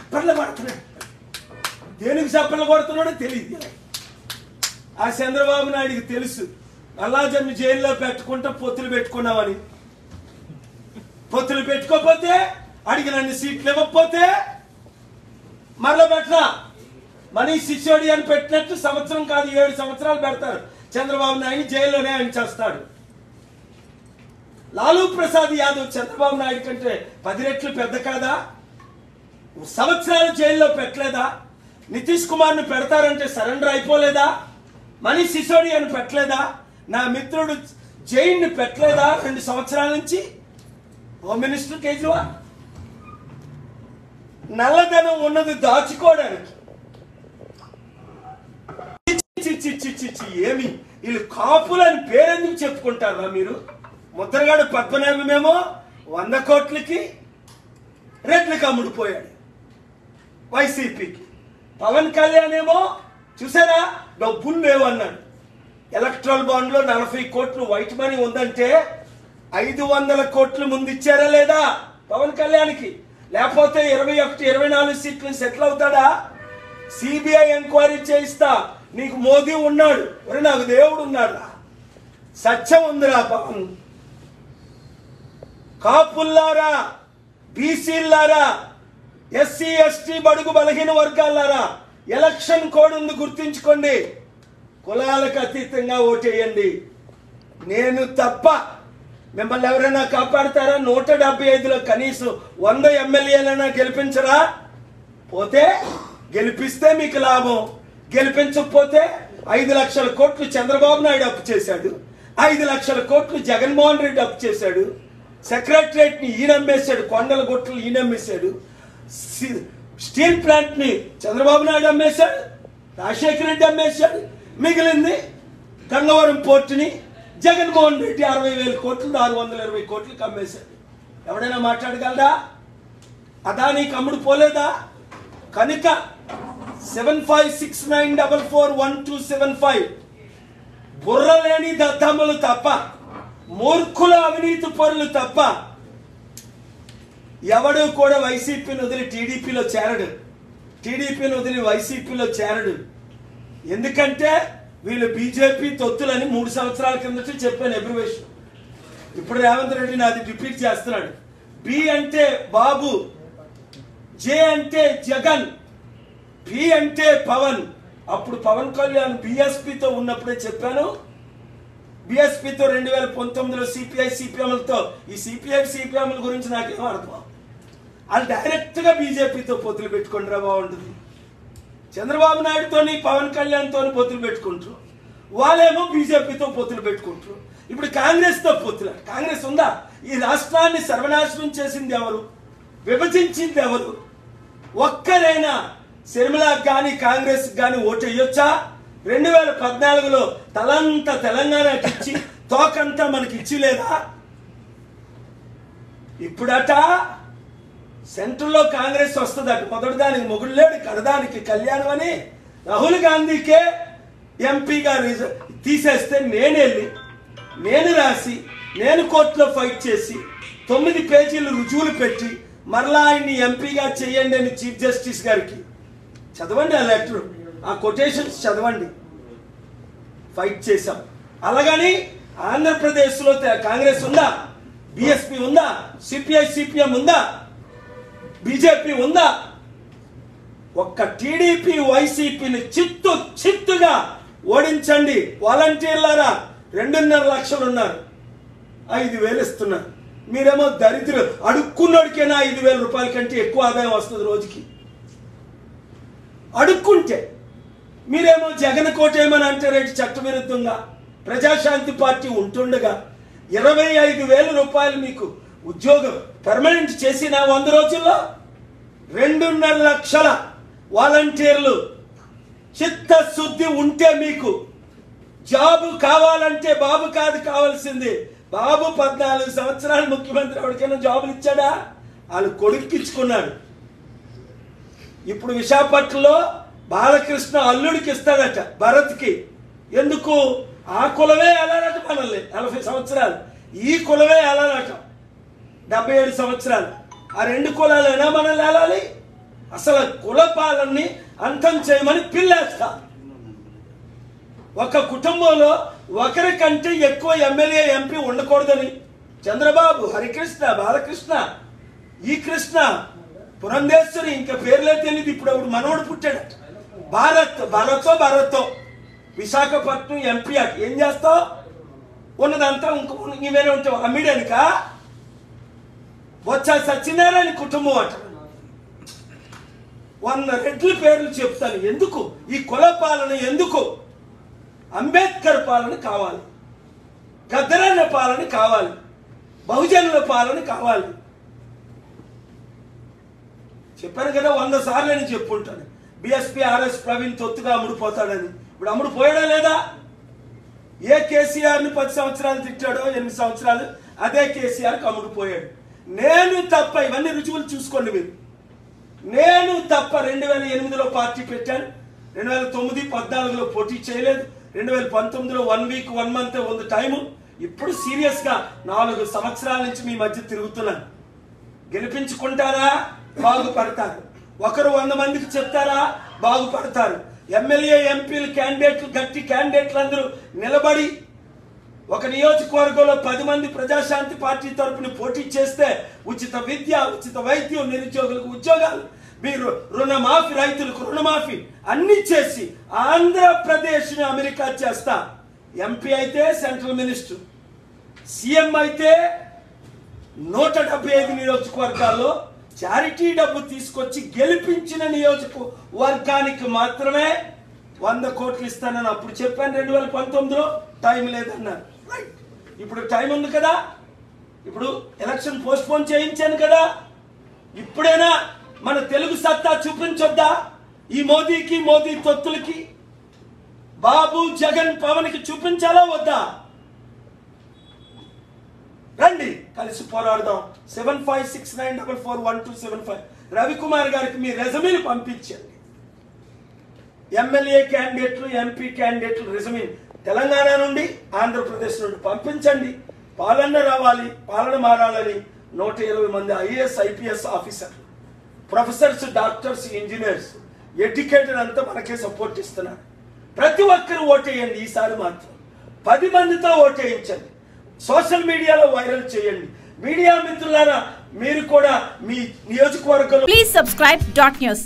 చప్పట్లు కొడుతున్నాడు. దేనికి చప్పట్లు కొడుతున్నాడో తెలియదు. ఆ చంద్రబాబు నాయుడికి తెలుసు అల్లాజన్ను జైల్లో పెట్టుకుంటా పొత్తులు పెట్టుకున్నామని. పొత్తులు పెట్టుకోకపోతే అడిగినన్ని సీట్లు ఇవ్వకపోతే మరలా పెట్టరా మనీ సిసోడి అని పెట్టినట్టు సంవత్సరం కాదు 7 సంవత్సరాలు పెడతారు. చంద్రబాబు నాయుడు జైల్లోనే ఆయన చేస్తాడు. లాలూ ప్రసాద్ యాదవ్ చంద్రబాబు నాయుడు కంటే 10 రెట్లు పెద్ద కాదా? సంవత్సరాలు జైల్లో పెట్టలేదా? నితీష్ కుమార్ ను పెడతారంటే సరెండర్ అయిపోలేదా? మనీ సిసోడి అని పెట్టలేదా? నా మిత్రుడు జైన్ ని పెట్టలేదా 2 సంవత్సరాల నుంచి? హోమ్ మినిస్టర్ కేజ్రీవాల్ నల్లధనం ఉన్నది దాచుకోవడానికి. ఏమి వీళ్ళు కాపులని పేరెందుకు చెప్పుకుంటారా మీరు? ముద్రగాడు పద్మనాభమేమో 100 కోట్లకి రెట్లకి అమ్ముడుపోయాడు వైసీపీకి. పవన్ కళ్యాణ్ ఏమో చూసారా డబ్బులు లేవు అన్నాడు. ఎలక్ట్రల్ బాండ్ లో 40 కోట్లు వైట్ మనీ ఉందంటే 500 కోట్లు ముందు ఇచ్చారా లేదా పవన్ కళ్యాణ్కి? లేకపోతే 21-24 సీట్లు సెటిల్ అవుతాడా? సిబిఐ ఎంక్వైరీ చేయిస్తా, నీకు మోదీ ఉన్నాడు, మరి నాకు దేవుడు ఉన్నాడు, సత్యం ఉందిరా పవన్. కాపుల్లారా, బీసీలారా, ఎస్సీ ఎస్టీ బడుగు బలహీన వర్గాలారా, ఎలక్షన్ కోడ్ ఉంది గుర్తించుకోండి. కులాలకు అతీతంగా ఓటేయండి. నేను తప్ప మిమ్మల్ని ఎవరైనా కాపాడతారా? 175లో కనీసం 100 ఎమ్మెల్యేలైనా గెలిపించరా? పోతే గెలిపిస్తే మీకు లాభం, గెలిపించకపోతే 5 లక్షల కోట్లు చంద్రబాబు నాయుడు అప్పు చేశాడు, 5 లక్షల కోట్లు జగన్మోహన్ రెడ్డి అప్పు చేశాడు, సెక్రటరియట్ ని ఈయన అమ్మేశాడు, కొండల గుట్టలు ఈయన అమ్మేశాడు, స్టీల్ ప్లాంట్ ని చంద్రబాబు నాయుడు అమ్మేశాడు, రాజశేఖర రెడ్డి అమ్మేశాడు, మిగిలింది గంగవరం పోర్టుని జగన్మోహన్ రెడ్డి 60,000 కోట్లు 620 కోట్లకు అమ్మేశాడు. ఎవడైనా మాట్లాడగలరా? అదానికి అమ్ముడు పోలేదా? కనుక 7569441275 బుర్రలేని దద్దమ్మలు తప్ప, మూర్ఖుల అవినీతి పరులు తప్ప ఎవడు కూడా వైసీపీని వదిలి టీడీపీలో చేరడు, టీడీపీని వదిలి వైసీపీలో చేరడు. ఎందుకంటే వీళ్ళు బీజేపీ తొత్తులని 3 సంవత్సరాల కిందట చెప్పాను అబ్రివేషన్. ఇప్పుడు రేవంత్ రెడ్డి నాది రిపీట్ చేస్తున్నాడు. బి అంటే బాబు, జే అంటే జగన్, పి అంటే పవన్. అప్పుడు పవన్ కళ్యాణ్ బిఎస్పీతో ఉన్నప్పుడే చెప్పాను. బిఎస్పీతో 2019లో సిపిఐ సిపిఎంలతో, ఈ సిపిఐ సిపిఎంల గురించి నాకేమో అర్థం. వాళ్ళు డైరెక్ట్ గా బీజేపీతో పొత్తులు పెట్టుకుంటారా బాగుంటుంది. చంద్రబాబు నాయుడుతోని పవన్ కళ్యాణ్ తోని పొత్తులు పెట్టుకుంటారు, వాళ్ళేమో బీజేపీతో పొత్తులు పెట్టుకుంటారు. ఇప్పుడు కాంగ్రెస్ తో పొత్తులు. కాంగ్రెస్ ఉందా? ఈ రాష్ట్రాన్ని సర్వనాశనం చేసింది ఎవరు? విభజించింది ఎవరు? ఒక్కరైనా శర్మిలకు కానీ కాంగ్రెస్ కానీ ఓటు వేయొచ్చా? 2014లో తలంతా తెలంగాణకి ఇచ్చి తోకంతా మనకి ఇచ్చి లేదా? ఇప్పుడట సెంట్రల్లో కాంగ్రెస్ వస్తుందట. మొదటి దానికి మొగుడు లేడు, కడదానికి కళ్యాణం అని రాహుల్ గాంధీకే ఎంపీగా తీసేస్తే నేను రాసి నేను కోర్టులో ఫైట్ చేసి 9 పేజీలు రుజువులు పెట్టి మరలా ఆయన్ని ఎంపీగా చేయండి అని చీఫ్ జస్టిస్ గారికి చదవండి, ఆ లెటర్, ఆ కొటేషన్స్ చదవండి. ఫైట్ చేశాం. అలాగని ఆంధ్రప్రదేశ్లో కాంగ్రెస్ ఉందా? బిఎస్పీ ఉందా? సిపిఐ సిపిఎం ఉందా? బీజేపీ ఉందా? ఒక్క టీడీపీ వైసీపీని చిత్తుగా ఓడించండి. వాలంటీర్లారా 2.5 లక్షలు ఉన్నారు, 5,000 ఇస్తున్నారు. మీరేమో దరిద్రులు. అడుక్కున్నోడికైనా 5,000 రూపాయల కంటే ఎక్కువ ఆదాయం వస్తుంది రోజుకి. అడుక్కుంటే మీరేమో జగన్ కోటేమని అంటారేంటి చట్టవిరుద్ధంగా? ప్రజాశాంతి పార్టీ ఉంటుండగా 25,000 రూపాయలు మీకు ఉద్యోగం పర్మనెంట్ చేసిన 100 రోజుల్లో 2.5 లక్షల వాలంటీర్లు చిత్తశుద్ధి ఉంటే మీకు జాబ్ కావాలంటే బాబు కాదు కావాల్సింది. బాబు 14 సంవత్సరాలు ముఖ్యమంత్రి, ఎవరికైనా జాబులు ఇచ్చాడా? వాళ్ళు కొడుక్కిచ్చుకున్నాడు. ఇప్పుడు విశాఖపట్నంలో బాలకృష్ణ అల్లుడికి ఇస్తాడట, భరత్కి. ఎందుకు? ఆ కులమే వెళ్ళాలట మనల్ని 40 సంవత్సరాలు, ఈ కులమే వెళ్ళాలట 77 సంవత్సరాలు. ఆ 2 కులాలైనా మనల్ని వెళ్ళాలి. అసలు కులపాలనని అంతం చేయమని పిల్లేస్తా. ఒక కుటుంబంలో ఒకరికంటే ఎక్కువ ఎమ్మెల్యే ఎంపీ ఉండకూడదని చంద్రబాబు, హరికృష్ణ, బాలకృష్ణ, ఈ కృష్ణ, పురంధేశ్వరి, ఇంకా పేర్లే తెలియదు. ఇప్పుడు మనవడు పుట్టాడు భారత్తో విశాఖపట్నం ఎంపీ. ఏం చేస్తావు? ఉన్నదంతా ఇవేనే ఉంటావు. అమ్మిడానిక వచ్చా సత్యనారాయణ కుటుంబం అట 100 రెడ్ల పేర్లు చెప్తాను. ఎందుకు ఈ కుల పాలన? ఎందుకు? అంబేద్కర్ పాలన కావాలి, గద్దరన్న పాలన కావాలి, బహుజనుల పాలన కావాలి. చెప్పాను కదా 100 సార్లు అని చెప్పుంటాను. బిఎస్పీ ఆర్ఎస్ ప్రవీణ్ తొత్తుగా అమ్ముడుపోతాడని. ఇప్పుడు అమ్ముడు పోయాడా లేదా? ఏ కేసీఆర్ని 10 సంవత్సరాలు తిట్టాడో 8 సంవత్సరాలు, అదే కేసీఆర్కి అమ్ముడుపోయాడు. నేను తప్ప, ఇవన్నీ రుజువులు చూసుకోండి మీరు. నేను తప్ప 2008లో పార్టీ పెట్టాను, 2009, 14లో పోటీ చేయలేదు, 2019లో 1 వీక్ 1 మంత్ ఉంది టైము. ఇప్పుడు సీరియస్ గా 4 సంవత్సరాల నుంచి మీ మధ్య తిరుగుతున్నాను. గెలిపించుకుంటారా? బాగుపడతారు. ఒకరు 100 మందికి చెప్తారా? బాగుపడతారు. ఎమ్మెల్యే ఎంపీలు క్యాండిడేట్లు, గట్టి క్యాండిడేట్లు అందరూ నిలబడి ఒక నియోజకవర్గంలో 10 మంది ప్రజాశాంతి పార్టీ తరపున పోటీ చేస్తే ఉచిత విద్య, ఉచిత వైద్యం, నిరుద్యోగులకు ఉద్యోగాలు, మీరు రుణమాఫీ, రైతులకు రుణమాఫీ అన్ని చేసి ఆంధ్రప్రదేశ్ని అమెరికా చేస్తా. ఎంపీ అయితే సెంట్రల్ మినిస్టర్, సీఎం అయితే 175 నియోజకవర్గాల్లో చారిటీ డబ్బు తీసుకొచ్చి గెలిపించిన నియోజకవర్గానికి మాత్రమే 100 కోట్లు ఇస్తానని అప్పుడు చెప్పాను. 2019లో టైం లేదన్నారు. రైట్, ఇప్పుడు టైం ఉంది కదా. ఇప్పుడు ఎలక్షన్ పోస్ట్పోన్ చేయించాను కదా. ఇప్పుడైనా మన తెలుగు సత్తా చూపించొద్దా? ఈ మోదీకి, మోదీ తొత్తులకి, బాబు, జగన్, పవన్కి చూపించాలా వద్దా? రండి కలిసి పోరాడదాం. 7569441275 రవికుమార్ గారికి మీ రెజ్యూమీని పంపించండి. ఎమ్మెల్యే క్యాండిడేట్లు, ఎంపీ క్యాండిడేట్లు రెజ్యూమీ తెలంగాణ నుండి, ఆంధ్రప్రదేశ్ నుండి పంపించండి. పాలన రావాలి, పాలన మారాలని 120 మంది ఐఏఎస్, ఐపీఎస్ ఆఫీసర్లు, ప్రొఫెసర్స్, డాక్టర్స్, ఇంజనీర్స్, ఎడ్యుకేటెడ్ అంతా మనకే సపోర్ట్ ఇస్తున్నారు. ప్రతి ఒక్కరు ఓటేయండి. ఈసారి మాత్రం 10 మందితో ఓటేయించండి. సోషల్ మీడియాలో వైరల్ చేయండి. మీడియా మిత్రులారా, మీరు కూడా మీ నియోజకవర్గంలో ప్లీజ్ సబ్స్క్రైబ్ .న్యూస్.